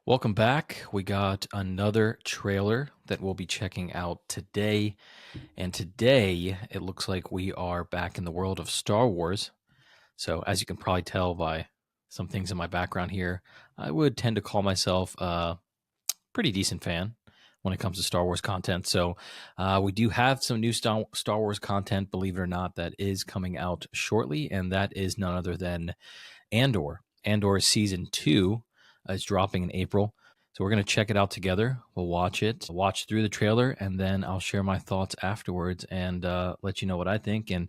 Welcome back. We got another trailer that we'll be checking out today. And today, it looks like we are back in the world of Star Wars. So, as you can probably tell by some things in my background here, I would tend to call myself a pretty decent fan when it comes to Star Wars content. So, we do have some new Star Wars content, believe it or not, that is coming out shortly. And that is none other than Andor. Andor season 2 is dropping in April. So we're going to check it out together. We'll watch it, watch through the trailer, and then I'll share my thoughts afterwards and let you know what I think. And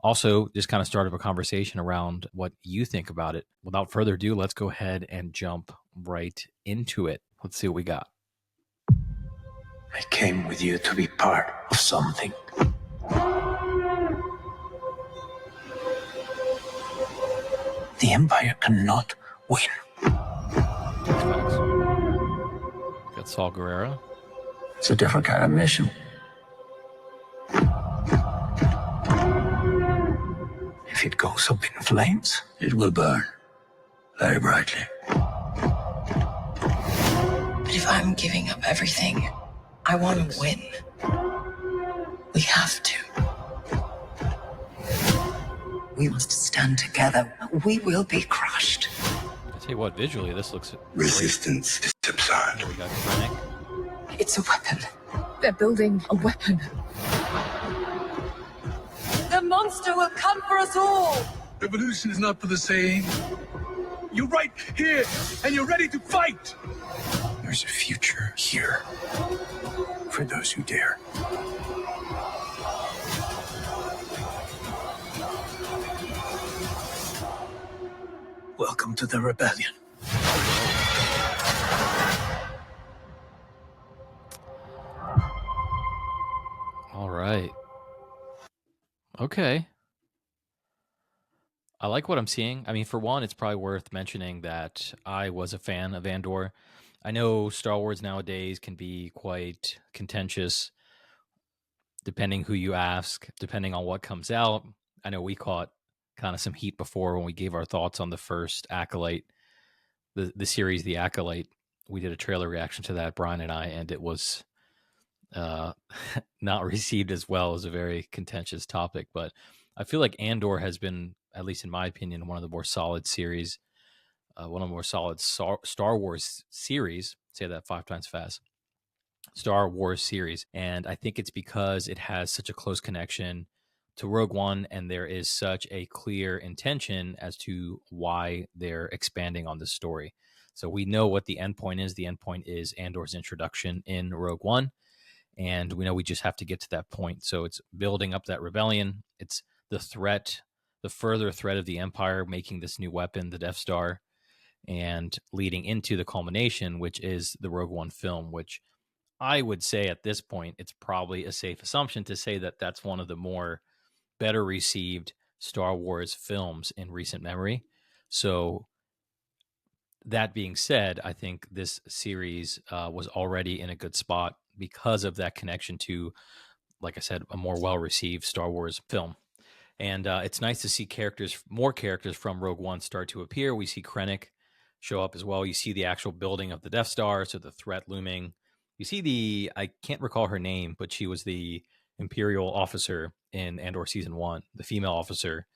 also just kind of start up a conversation around what you think about it. Without further ado, let's go ahead and jump right into it. Let's see what we got. I came with you to be part of something. The Empire cannot win. Facts. Got Saul Guerrero. It's a different kind of mission. If it goes up in flames, it will burn very brightly. But if I'm giving up everything, I want to win. We have to. We must stand together. We will be crushed. I tell you what, visually this looks Resistance is absurd. great. We got Krennic. It's a weapon. They're building a weapon. The monster will come for us all. Revolution is not for the saying. You're right here, and you're ready to fight. There's a future here for those who dare. Welcome to the rebellion. All right. Okay. I like what I'm seeing. I mean, for one, it's probably worth mentioning that I was a fan of Andor. I know Star Wars nowadays can be quite contentious, depending who you ask, depending on what comes out. I know we caught kind of some heat before when we gave our thoughts on the first Acolyte, the series, The Acolyte. We did a trailer reaction to that, Brian and I, and it was uh, not received as well. As a very contentious topic. But I feel like Andor has been, at least in my opinion, one of the more solid series, one of the more solid Star Wars series. Say that 5 times fast. Star Wars series. And I think it's because it has such a close connection to Rogue One, and there is such a clear intention as to why they're expanding on this story. So we know what the end point is. The end point is Andor's introduction in Rogue One, and we know we just have to get to that point. So it's building up that rebellion. It's the threat, the further threat of the Empire making this new weapon, the Death Star, and leading into the culmination, which is the Rogue One film, which I would say at this point, it's probably a safe assumption to say that that's one of the more better received Star Wars films in recent memory. So that being said, I think this series was already in a good spot because of that connection to, like I said, a more well-received Star Wars film. And it's nice to see more characters from Rogue One start to appear. We see Krennic show up as well. You see the actual building of the Death Star, so the threat looming. You see I can't recall her name, but she was the Imperial officer in Andor season 1, the female officer.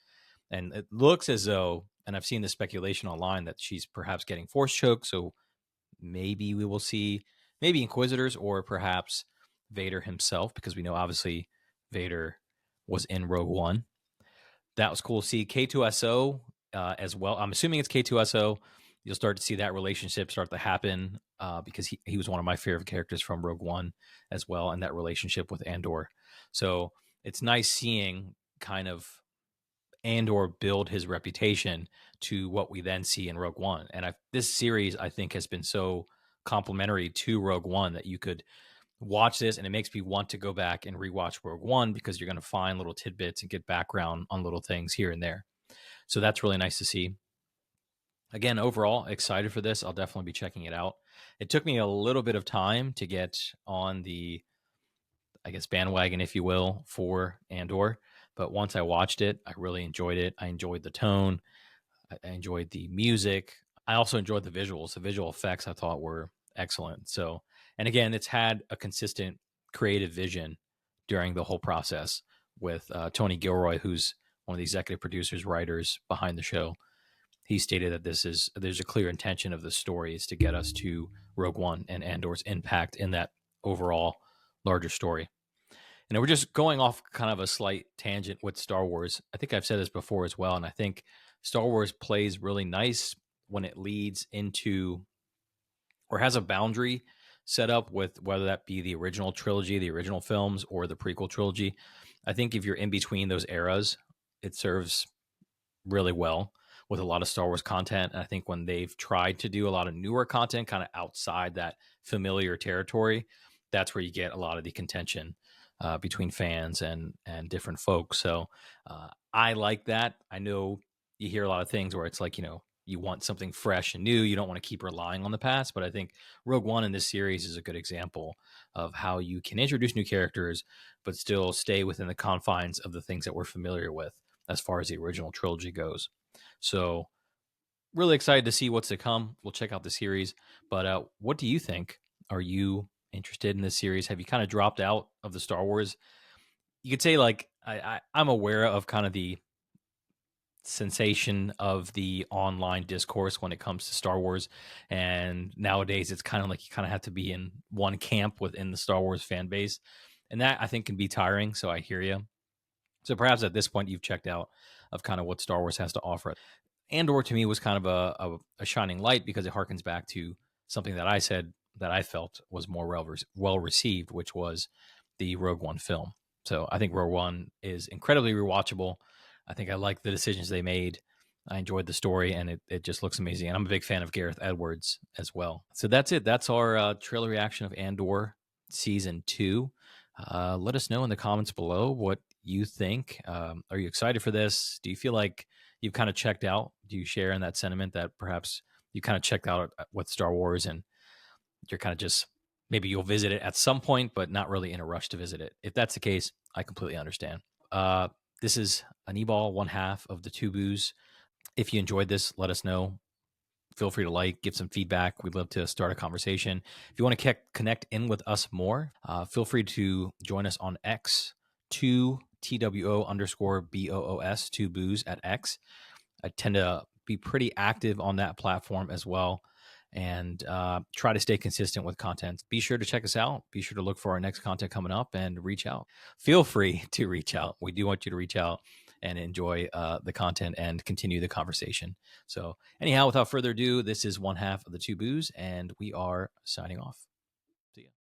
And it looks as though, and I've seen the speculation online, that she's perhaps getting force choked. So maybe we will see maybe Inquisitors or perhaps Vader himself, because we know obviously Vader was in Rogue One. That was cool to see. K2SO as well. I'm assuming it's K2SO. You'll start to see that relationship start to happen because he was one of my favorite characters from Rogue One as well, and that relationship with Andor. So it's nice seeing kind of Andor build his reputation to what we then see in Rogue One. And this series, I think, has been so complimentary to Rogue One that you could watch this and it makes me want to go back and rewatch Rogue One because you're going to find little tidbits and get background on little things here and there. So that's really nice to see. Again, overall, excited for this. I'll definitely be checking it out. It took me a little bit of time to get on the, I guess, bandwagon, if you will, for Andor. But once I watched it, I really enjoyed it. I enjoyed the tone. I enjoyed the music. I also enjoyed the visuals. The visual effects I thought were excellent. So, and again, it's had a consistent creative vision during the whole process with Tony Gilroy, who's one of the executive producers, writers behind the show. He stated that there's a clear intention of the story is to get us to Rogue One and Andor's impact in that overall larger story. And we're just going off kind of a slight tangent with Star Wars. I think I've said this before as well, and I think Star Wars plays really nice when it leads into or has a boundary set up with whether that be the original trilogy, the original films, or the prequel trilogy. I think if you're in between those eras, it serves really well with a lot of Star Wars content. And I think when they've tried to do a lot of newer content kind of outside that familiar territory, that's where you get a lot of the contention between fans and different folks. So I like that. I know you hear a lot of things where it's like, you want something fresh and new. You don't want to keep relying on the past. But I think Rogue One in this series is a good example of how you can introduce new characters, but still stay within the confines of the things that we're familiar with as far as the original trilogy goes. So really excited to see what's to come. We'll check out the series. But what do you think? Are you interested in this series? Have you kind of dropped out of the Star Wars? You could say like I'm aware of kind of the sensation of the online discourse when it comes to Star Wars. And nowadays it's kind of like you kind of have to be in one camp within the Star Wars fan base. And that I think can be tiring. So I hear you. So perhaps at this point you've checked out of kind of what Star Wars has to offer. Andor to me was kind of a shining light because it harkens back to something that I said that I felt was more well received, which was the Rogue One film. So I think Rogue One is incredibly rewatchable. I think I like the decisions they made. I enjoyed the story, and it just looks amazing. And I'm a big fan of Gareth Edwards as well. So that's it. That's our trailer reaction of Andor Season 2. Let us know in the comments below what you think. Are you excited for this? Do you feel like you've kind of checked out? Do you share in that sentiment that perhaps you kind of checked out with Star Wars and you're kind of just maybe you'll visit it at some point, but not really in a rush to visit it? If that's the case, I completely understand. This is Anibal, one half of the Two Boos. If you enjoyed this, let us know. Feel free to like, give some feedback. We'd love to start a conversation. If you want to connect in with us more, feel free to join us on X, 2TWO_BOOS, Two Boos at X. I tend to be pretty active on that platform as well and try to stay consistent with content. Be sure to check us out. Be sure to look for our next content coming up and reach out. Feel free to reach out. We do want you to reach out and enjoy the content and continue the conversation. So anyhow, without further ado, this is one half of the Two Boos, and we are signing off. See ya.